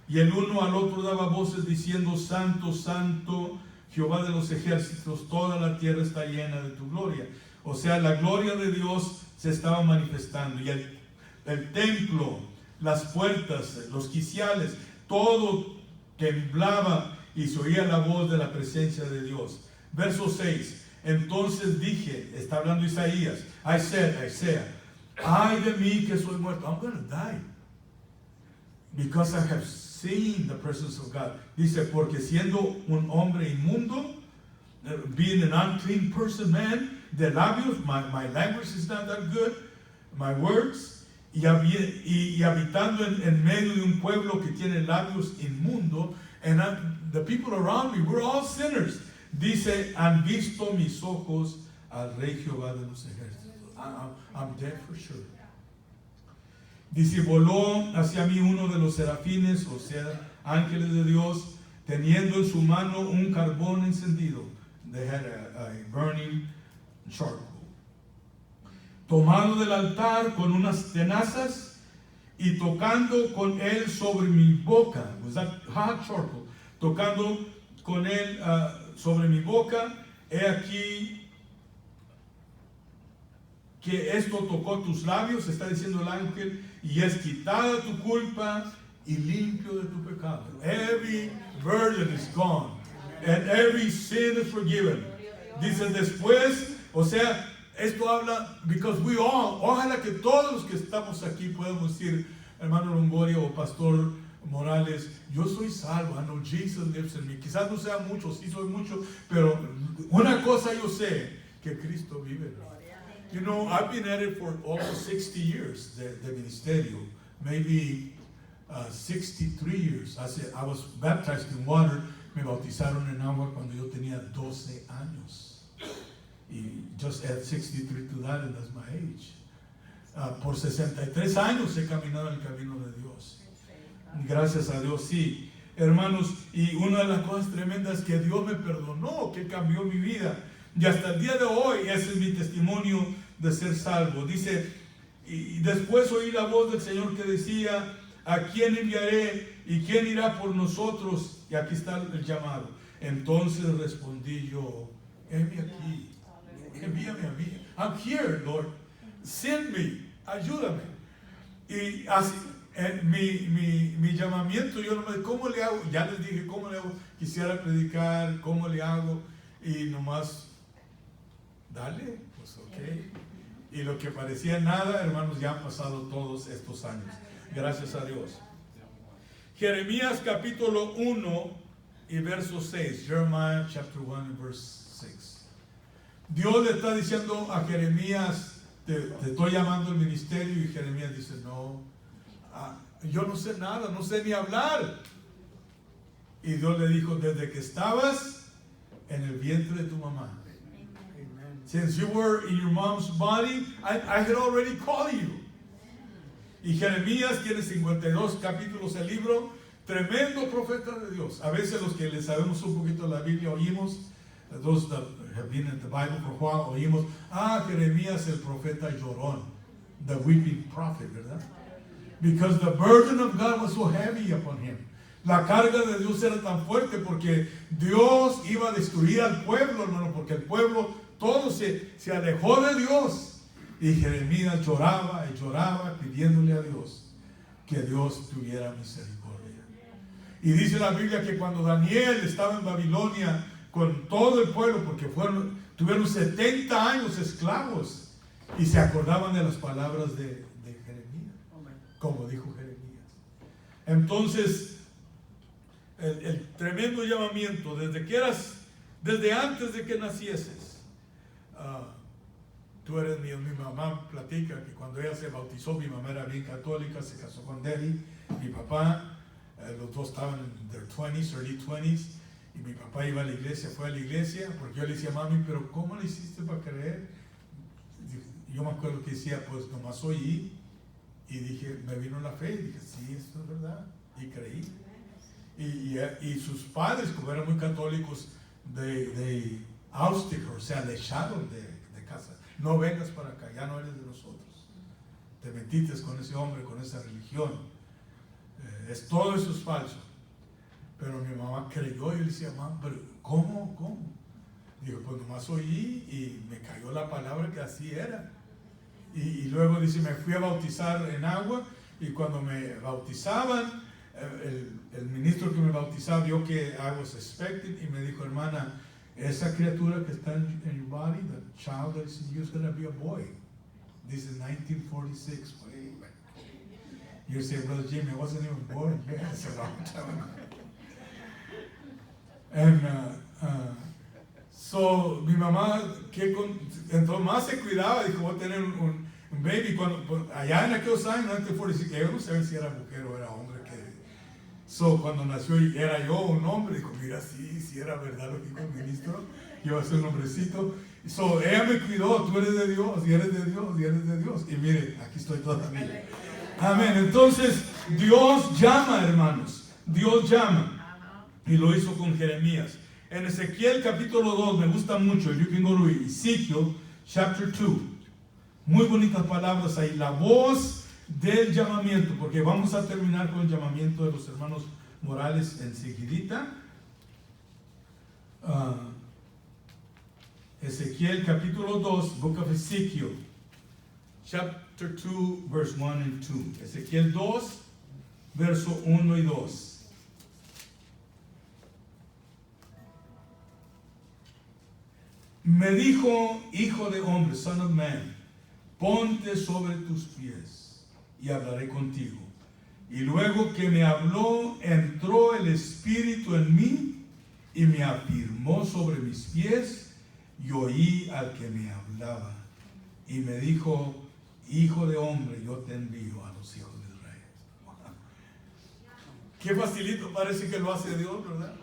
y el uno al otro daba voces diciendo, Santo, Santo, Jehová de los ejércitos, toda la tierra está llena de tu gloria. O sea, la gloria de Dios se estaba manifestando, y el templo, las puertas, los quiciales, todo temblaba y se oía la voz de la presencia de Dios. Verso 6. Entonces dije, está hablando Isaías, Isaiah, ay de mí que soy muerto, I'm going to die, because I have seen the presence of God. Dice, porque siendo un hombre inmundo, being an unclean person, man, de labios, my language is not that good, my words, y habitando en medio de un pueblo que tiene labios inmundo, and the people around me, we're all sinners. Dice, han visto mis ojos al Rey Jehová de los ejércitos. I'm dead for sure. Dice, voló hacia mí uno de los serafines, o sea, ángeles de Dios, teniendo en su mano un carbón encendido. They had a burning charcoal. Tomado del altar con unas tenazas y tocando con él sobre mi boca. Was that hot charcoal? Tocando con él sobre mi boca. He aquí que esto tocó tus labios, está diciendo el ángel, y es quitada tu culpa y limpio de tu pecado. Every burden is gone and every sin is forgiven. Dice después, o sea, esto habla, because we all, ojalá que todos los que estamos aquí podamos decir, hermano Longoria o pastor Morales, yo soy salvo, I know Jesus lives in me. Quizás no sea mucho, sí soy mucho, pero una cosa yo sé, que Cristo vive en mí. You know, I've been at it for almost 60 years, the ministerio, maybe 63 years. I was baptized in water, me bautizaron en agua cuando yo tenía 12 años. Y just add 63 to that, and that's my age. Por 63 años he caminado en el camino de Dios. Gracias a Dios, sí. Hermanos, y una de las cosas tremendas es que Dios me perdonó, que cambió mi vida. Y hasta el día de hoy, ese es mi testimonio de ser salvo. Dice, y después oí la voz del Señor que decía, ¿a quién enviaré y quién irá por nosotros? Y aquí está el llamado. Entonces respondí yo, heme aquí, envíame a mí. I'm here, Lord. Send me, ayúdame. Y así, mi llamamiento, yo no me, ¿cómo le hago? Ya les dije, ¿cómo le hago? Quisiera predicar, ¿cómo le hago? Y nomás, dale, pues ok. Y lo que parecía nada, hermanos, ya han pasado todos estos años. Gracias a Dios. Jeremías capítulo 1 y verso 6. Jeremiah chapter 1 and verse 6. Dios le está diciendo a Jeremías, te estoy llamando al ministerio, y Jeremías dice, no, yo no sé nada, no sé ni hablar. Y Dios le dijo, desde que estabas en el vientre de tu mamá, since you were in your mom's body, I had already called you. Y Jeremías tiene 52 capítulos el libro, tremendo profeta de Dios. A veces los que le sabemos un poquito la Biblia oímos, those that have been in the Bible for a while, oímos, Jeremías el profeta llorón, the weeping prophet, ¿verdad? Because the burden of God was so heavy upon him. La carga de Dios era tan fuerte porque Dios iba a destruir al pueblo, hermano, porque el pueblo todo se alejó de Dios. Y Jeremías lloraba y lloraba pidiéndole a Dios que Dios tuviera misericordia. Y dice la Biblia que cuando Daniel estaba en Babilonia con todo el pueblo, porque tuvieron 70 años esclavos, y se acordaban de las palabras de Jeremías, como dijo Jeremías. Entonces, el tremendo llamamiento, desde antes de que nacieses, tú eres mío. Mi mamá platica que cuando ella se bautizó, mi mamá era bien católica, se casó con Daddy, mi papá, los dos estaban en their 20s, early 20s, y mi papá iba a la iglesia, fue a la iglesia, porque yo le decía, mami, pero ¿cómo le hiciste para creer? Yo me acuerdo que decía, pues nomás oí, y dije, me vino la fe, y dije, sí, esto es verdad, y creí. Y sus padres, como eran muy católicos, de ousted her, o sea, le echaron de casa. No vengas para acá, ya no eres de nosotros. Te metiste con ese hombre, con esa religión. Todo eso es falso. Pero mi mamá creyó y le decía, mamá, pero ¿cómo? Digo, pues nomás oí y me cayó la palabra que así era. Y luego dice, me fui a bautizar en agua, y cuando me bautizaban, el ministro que me bautizaba vio que I was expecting y me dijo, hermana, esa criatura que está en your body, the child that is in you, is going to be a boy. This is 1946. You say, Brother Jimmy, I wasn't even born yet. It's a long time ago. And so mi mamá, entonces más se cuidaba, dijo, voy a tener un baby. Allá en aquellos años, 1946, yo no sabía si era mujer o era hombre. Cuando nació y era yo un hombre, dijo, mira, sí era verdad lo que dijo el ministro, yo voy a ser un hombrecito. Ella me cuidó, tú eres de Dios, y eres de Dios, y eres de Dios. Y mire, aquí estoy todavía. Amén. Entonces, Dios llama, hermanos. Dios llama. Y lo hizo con Jeremías. En Ezequiel capítulo 2 me gusta mucho. You can go to Ezekiel chapter 2. Muy bonitas palabras ahí. La voz del llamamiento, porque vamos a terminar con el llamamiento de los hermanos Morales enseguidita. Ezequiel capítulo 2, Book of Ezekiel, chapter 2, verse 1 and 2. Ezequiel 2, verso 1 y 2. Me dijo, hijo de hombre, son of man, ponte sobre tus pies y hablaré contigo. Y luego que me habló, entró el Espíritu en mí y me afirmó sobre mis pies y oí al que me hablaba. Y me dijo, hijo de hombre, yo te envío a los hijos de Israel. Qué facilito parece que lo hace Dios, ¿verdad?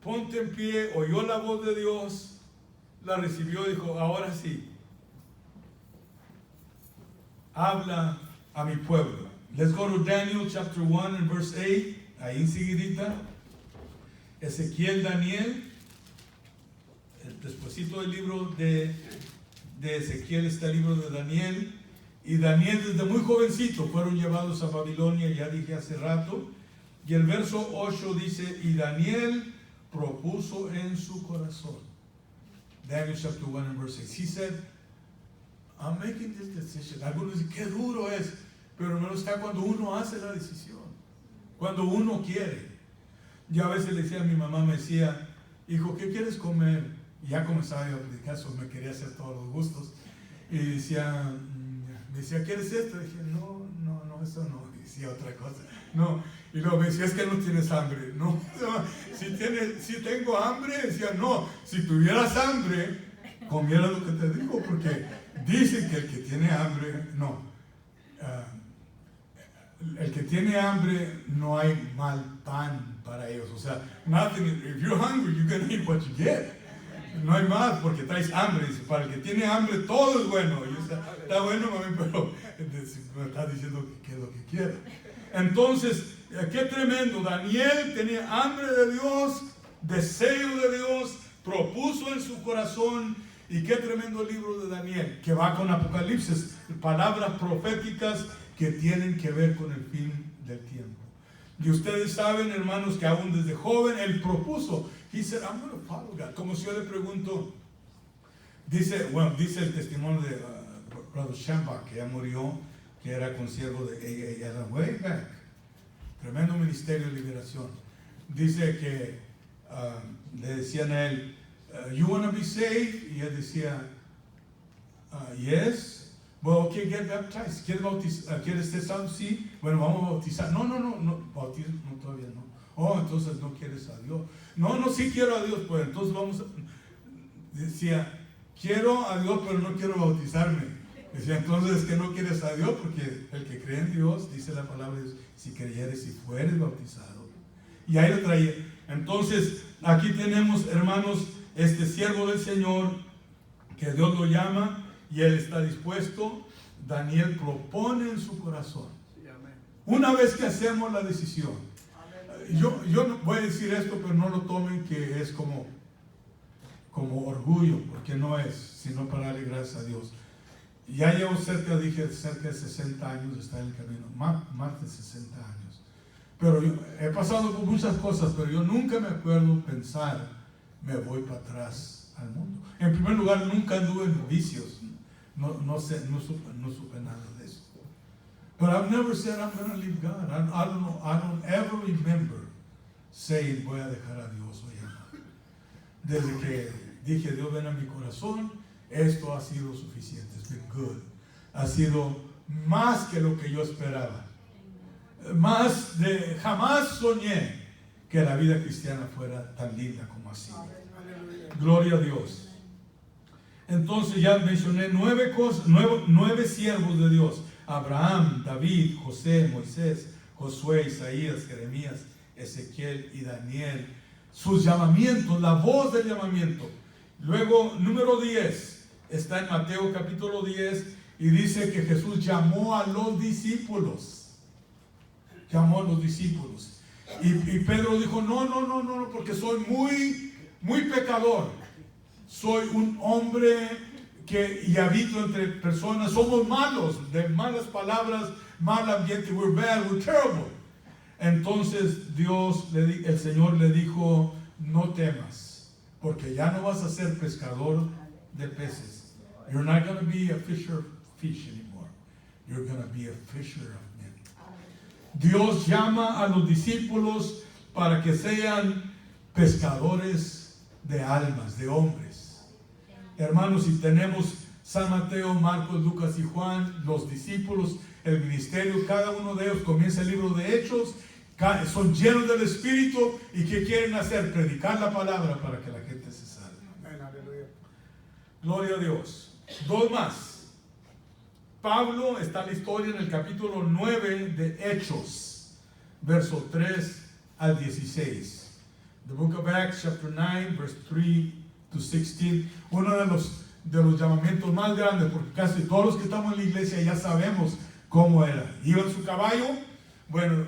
Ponte en pie, oyó la voz de Dios, la recibió y dijo, ahora sí, habla a mi pueblo. Let's go to Daniel chapter 1 and verse 8, ahí enseguidita. Ezequiel, Daniel, despuesito del libro de Ezequiel está el libro de Daniel. Y Daniel desde muy jovencito fueron llevados a Babilonia, ya dije hace rato. Y el verso 8 dice, y Daniel propuso en su corazón. Daniel chapter 1 and verse 6. He said, I'm making this decision. Algunos dicen, qué duro es. Pero hermano, está cuando uno hace la decisión. Cuando uno quiere. Yo a veces le decía a mi mamá, me decía, hijo, ¿qué quieres comer? Y ya comenzaba yo a predicar, me quería hacer todos los gustos. Y decía, me decía, ¿quieres esto? Y dije, no, eso no. Y decía otra cosa. No. Y luego me decía, es que no tienes hambre. No, si tengo hambre, decía, no, si tuvieras hambre, comiera lo que te digo, porque dicen que el que tiene hambre, el que tiene hambre, no hay mal pan para ellos. O sea, nothing, if you're hungry, you're going to eat what you get. No hay más, porque traes hambre. Dice, para el que tiene hambre, todo es bueno. Y está bueno, mami, pero me está diciendo que es lo que quiere. Entonces, qué tremendo. Daniel tenía hambre de Dios, deseo de Dios, propuso en su corazón. Y qué tremendo el libro de Daniel, que va con Apocalipsis, palabras proféticas que tienen que ver con el fin del tiempo. Y ustedes saben, hermanos, que aún desde joven él propuso. He said, I'm going to follow God. Como si yo le pregunto, dice el testimonio de Brother Shambach, que ya murió, que era consiervo de era way back. Tremendo ministerio de liberación. Dice que le decían a él, you want to be saved? Y él decía, yes. Well, okay, get baptized. ¿Quieres ser salvo? Sí. Bueno, vamos a bautizar. No, bautismo todavía no. Oh, entonces no quieres a Dios. No, sí quiero a Dios. Pues entonces vamos a... Decía, quiero a Dios, pero no quiero bautizarme. Decía, entonces es que no quieres a Dios, porque el que cree en Dios, dice la palabra de Dios, si creyeres y fueres bautizado. Y ahí lo traía. Entonces, aquí tenemos, hermanos, este siervo del Señor, que Dios lo llama, y él está dispuesto. Daniel propone en su corazón. Una vez que hacemos la decisión, yo no voy a decir esto, pero no lo tomen que es como orgullo, porque no es, sino para darle gracias a Dios. Ya llevo cerca de 60 años de estar en el camino, más de 60 años. Pero yo he pasado por muchas cosas, pero yo nunca me acuerdo pensar, me voy para atrás al mundo. En primer lugar, nunca anduve en vicios. No supe nada de eso. But I've never said I'm going to leave God. I don't ever remember saying voy a dejar a Dios hoy. Desde que dije Dios ven a mi corazón, esto ha sido suficiente. It's been good. Ha sido más que lo que yo esperaba. Jamás soñé que la vida cristiana fuera tan linda como ha sido. Gloria a Dios. Entonces ya mencioné 9 siervos de Dios. Abraham, David, José, Moisés, Josué, Isaías, Jeremías, Ezequiel y Daniel. Sus llamamientos, la voz del llamamiento. Luego, número 10, está en Mateo capítulo 10 y dice que Jesús llamó a los discípulos. llamó a los discípulos. Y Pedro dijo, no, porque soy muy pecador. Soy un hombre y habito entre personas, somos malos, de malas palabras, mal ambiente, we're bad, we're terrible. Entonces el Señor le dijo, no temas, porque ya no vas a ser pescador de peces. You're not going to be a fisher of fish anymore. You're going to be a fisher of men. Dios llama a los discípulos para que sean pescadores de almas, de hombres. Hermanos, si tenemos San Mateo, Marcos, Lucas y Juan, los discípulos, el ministerio, cada uno de ellos comienza el libro de Hechos, son llenos del Espíritu y ¿qué quieren hacer? Predicar la palabra para que la gente se salve. Amén, aleluya. Gloria a Dios. Dos más. Pablo está en la historia en el capítulo 9 de Hechos, verso 3 al 16. The book of Acts, chapter 9, verse 3 to 16. Uno de los llamamientos más grandes, porque casi todos los que estamos en la iglesia ya sabemos cómo era. Iba en su caballo. Bueno,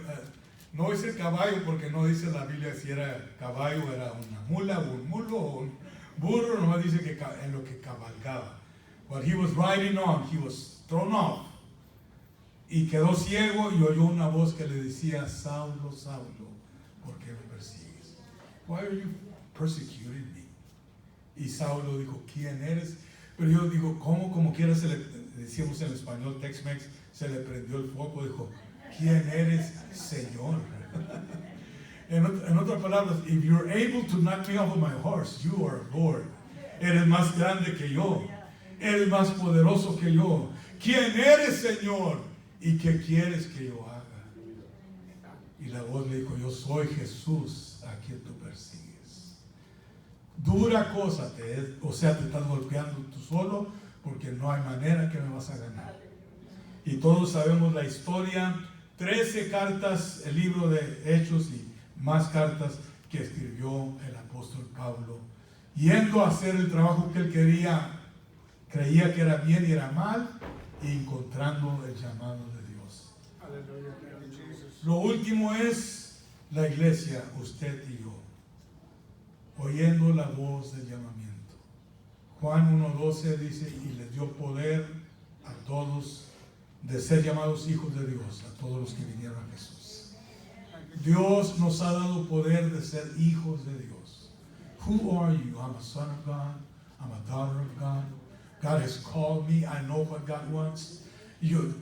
no dice caballo porque no dice la Biblia si era caballo, era una mula o un mulo o un burro, nomás dice que en lo que cabalgaba. What he was riding on, he was thrown off. Y quedó ciego y oyó una voz que le decía, Saulo, Saulo, ¿por qué me persigues? Why are you persecuting me? Y Saulo dijo, ¿quién eres? Pero yo digo, ¿cómo? Como quiera se le decíamos en español, Tex-Mex, se le prendió el foco, dijo, ¿quién eres, Señor? En otras palabras, if you're able to knock me off of my horse, you are Lord. Eres más grande que yo. Eres más poderoso que yo. ¿Quién eres, Señor? ¿Y qué quieres que yo haga? Y la voz le dijo, yo soy Jesús a quien tú persigues. Dura cosa te estás golpeando tú solo porque no hay manera que me vas a ganar. Y todos sabemos la historia, 13 cartas, el libro de Hechos y más cartas que escribió el apóstol Pablo, yendo a hacer el trabajo que él creía que era bien y era mal, y encontrando el llamado de Dios. Aleluya. Jesús. Lo último es la iglesia, usted y yo, oyendo la voz del llamamiento. Juan 1:12 dice, y les dio poder a todos de ser llamados hijos de Dios, a todos los que vinieron a Jesús. Dios nos ha dado poder de ser hijos de Dios. Who are you? I'm a son of God. I'm a daughter of God. God has called me. I know what God wants.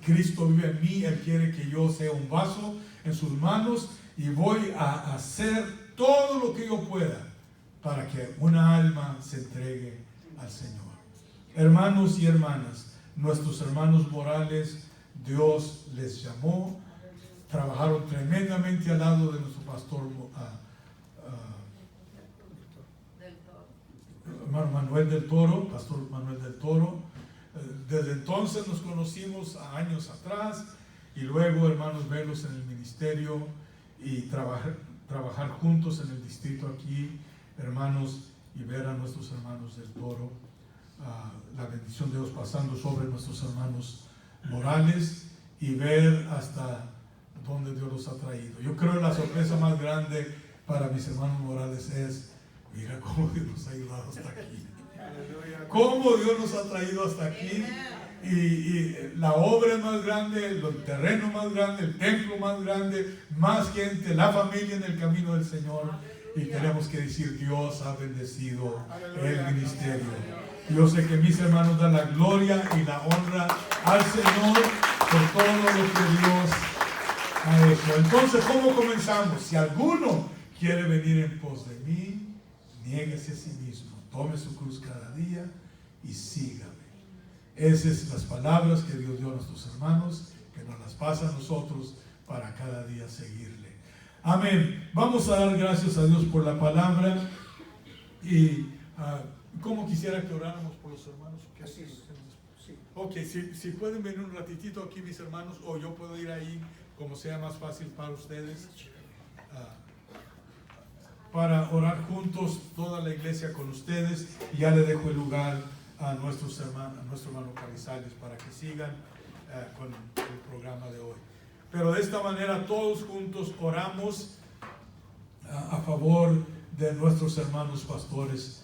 Cristo vive en mí. Él quiere que yo sea un vaso en sus manos y voy a hacer todo lo que yo pueda para que una alma se entregue al Señor. Hermanos y hermanas, nuestros hermanos Morales, Dios les llamó, trabajaron tremendamente al lado de nuestro pastor hermano Manuel del Toro, pastor Manuel del Toro. Desde entonces nos conocimos años atrás y luego, hermanos, verlos en el ministerio y trabajar juntos en el distrito aquí, hermanos, y ver a nuestros hermanos del Toro, la bendición de Dios pasando sobre nuestros hermanos Morales y ver hasta dónde Dios los ha traído. Yo creo que la sorpresa más grande para mis hermanos Morales es, mira cómo Dios nos ha ayudado hasta aquí. Aleluya. Cómo Dios nos ha traído hasta aquí. Y la obra es más grande, el terreno más grande, el templo más grande, más gente, la familia en el camino del Señor. Y tenemos que decir, Dios ha bendecido el ministerio. Yo sé que mis hermanos dan la gloria y la honra al Señor por todo lo que Dios ha hecho. Entonces, ¿cómo comenzamos? Si alguno quiere venir en pos de mí, niéguese a sí mismo, tome su cruz cada día y sígame. Esas son las palabras que Dios dio a nuestros hermanos, que nos las pasa a nosotros para cada día seguirle. Amén. Vamos a dar gracias a Dios por la palabra y como quisiera que oráramos por los hermanos. Así es. Sí. Ok, si pueden venir un ratitito aquí mis hermanos, o yo puedo ir ahí como sea más fácil para ustedes, para orar juntos toda la iglesia con ustedes. Y ya le dejo el lugar a nuestro hermano Carizales para que sigan con el programa de hoy. Pero de esta manera todos juntos oramos a favor de nuestros hermanos pastores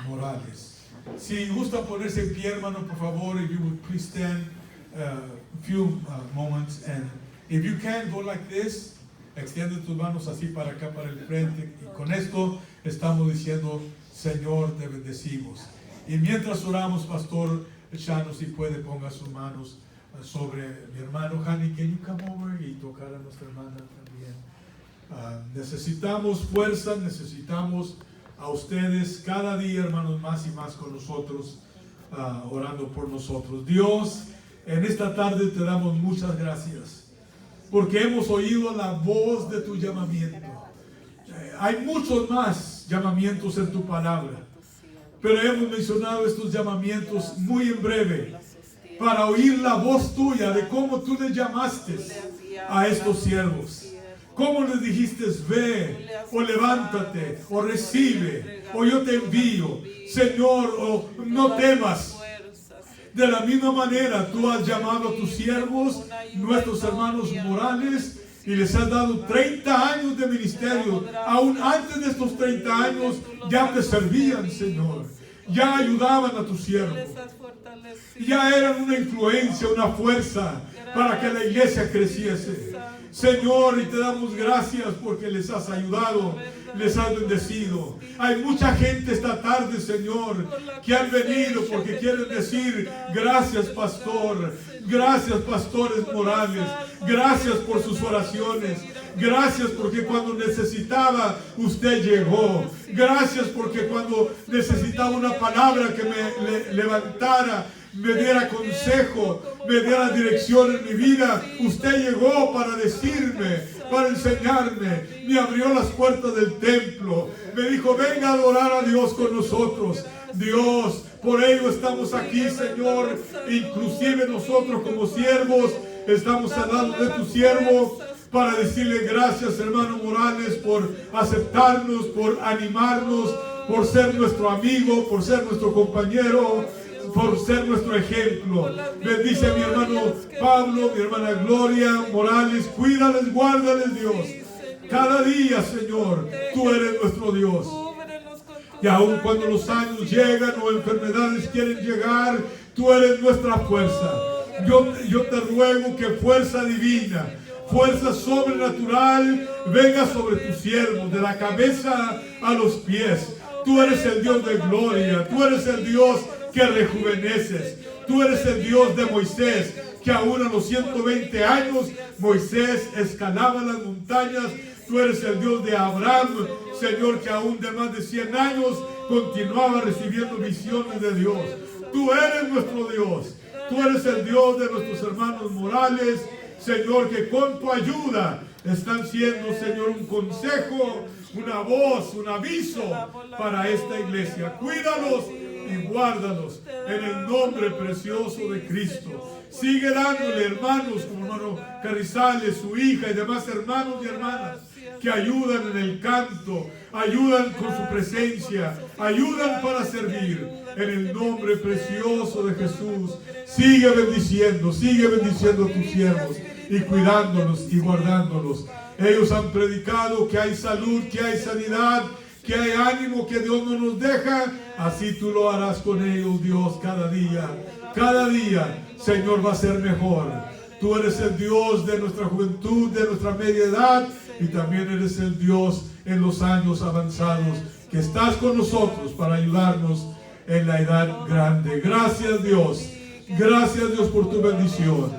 Morales. Si gusta ponerse en pie, hermano, por favor, if you would please stand a few moments, and if you can go like this, extiende tus manos así para acá, para el frente, y con esto estamos diciendo: Señor, te bendecimos. Y mientras oramos, Pastor Chano, si puede, ponga sus manos sobre mi hermano Hani. Can you come over y tocar a nuestra hermana también? Necesitamos fuerza, necesitamos a ustedes cada día, hermanos, más y más con nosotros, orando por nosotros. Dios, en esta tarde te damos muchas gracias, porque hemos oído la voz de tu llamamiento. Hay muchos más llamamientos en tu palabra, pero hemos mencionado estos llamamientos muy en breve, para oír la voz tuya de cómo tú les llamaste a estos siervos. ¿Cómo les dijiste, ve, o levántate, o recibe, o yo te envío, Señor, o no temas? De la misma manera, tú has llamado a tus siervos, nuestros hermanos Morales, y les has dado 30 años de ministerio. Aún antes de estos 30 años, ya te servían, Señor. Ya ayudaban a tus siervos. Ya eran una influencia, una fuerza para que la iglesia creciese. Señor, y te damos gracias porque les has ayudado, les has bendecido. Hay mucha gente esta tarde, Señor, que han venido porque quieren decir: gracias, pastor, gracias, pastores Morales, gracias por sus oraciones, gracias porque cuando necesitaba usted llegó, gracias porque cuando necesitaba una palabra que me levantara, me diera consejo, me diera dirección en mi vida, usted llegó para decirme, para enseñarme, me abrió las puertas del templo, me dijo: venga a adorar a Dios con nosotros. Dios, por ello estamos aquí, Señor. Inclusive nosotros como siervos estamos al lado de tu siervo para decirle gracias, hermano Morales, por aceptarnos, por animarnos, por ser nuestro amigo, por ser nuestro compañero, por ser nuestro ejemplo. Bendice a mi hermano Pablo, mi hermana Gloria Morales, cuídales, guárdales, Dios. Cada día, Señor, tú eres nuestro Dios. Y aun cuando los años llegan o enfermedades quieren llegar, tú eres nuestra fuerza. Yo te ruego que fuerza divina, fuerza sobrenatural venga sobre tus siervos, de la cabeza a los pies. Tú eres el Dios de gloria, tú eres el Dios que rejuveneces. Tú eres el Dios de Moisés, que aún a los 120 años Moisés escalaba las montañas. Tú eres el Dios de Abraham, Señor, que aún de más de 100 años continuaba recibiendo visiones de Dios. Tú eres nuestro Dios. Tú eres el Dios de nuestros hermanos Morales, Señor, que con tu ayuda están siendo, Señor, un consejo, una voz, un aviso para esta iglesia. Cuídalos y guárdalos en el nombre precioso de Cristo. Sigue dándole, hermanos, como hermano Carrizales, su hija y demás hermanos y hermanas que ayudan en el canto, ayudan con su presencia, ayudan para servir. En el nombre precioso de Jesús, sigue bendiciendo a tus siervos y cuidándolos y guardándolos. Ellos han predicado que hay salud, que hay sanidad, que hay ánimo, que Dios no nos deja. Así tú lo harás con ellos, Dios, cada día. Cada día, Señor, va a ser mejor. Tú eres el Dios de nuestra juventud, de nuestra media edad, y también eres el Dios en los años avanzados, que estás con nosotros para ayudarnos en la edad grande. Gracias, Dios. Gracias, Dios, por tu bendición.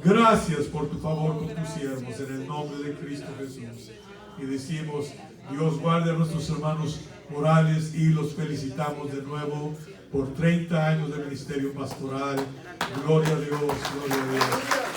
Gracias por tu favor con tus siervos, en el nombre de Cristo Jesús. Y decimos: Dios guarde a nuestros hermanos Morales, y los felicitamos de nuevo por 30 años de ministerio pastoral. Gloria a Dios, gloria a Dios.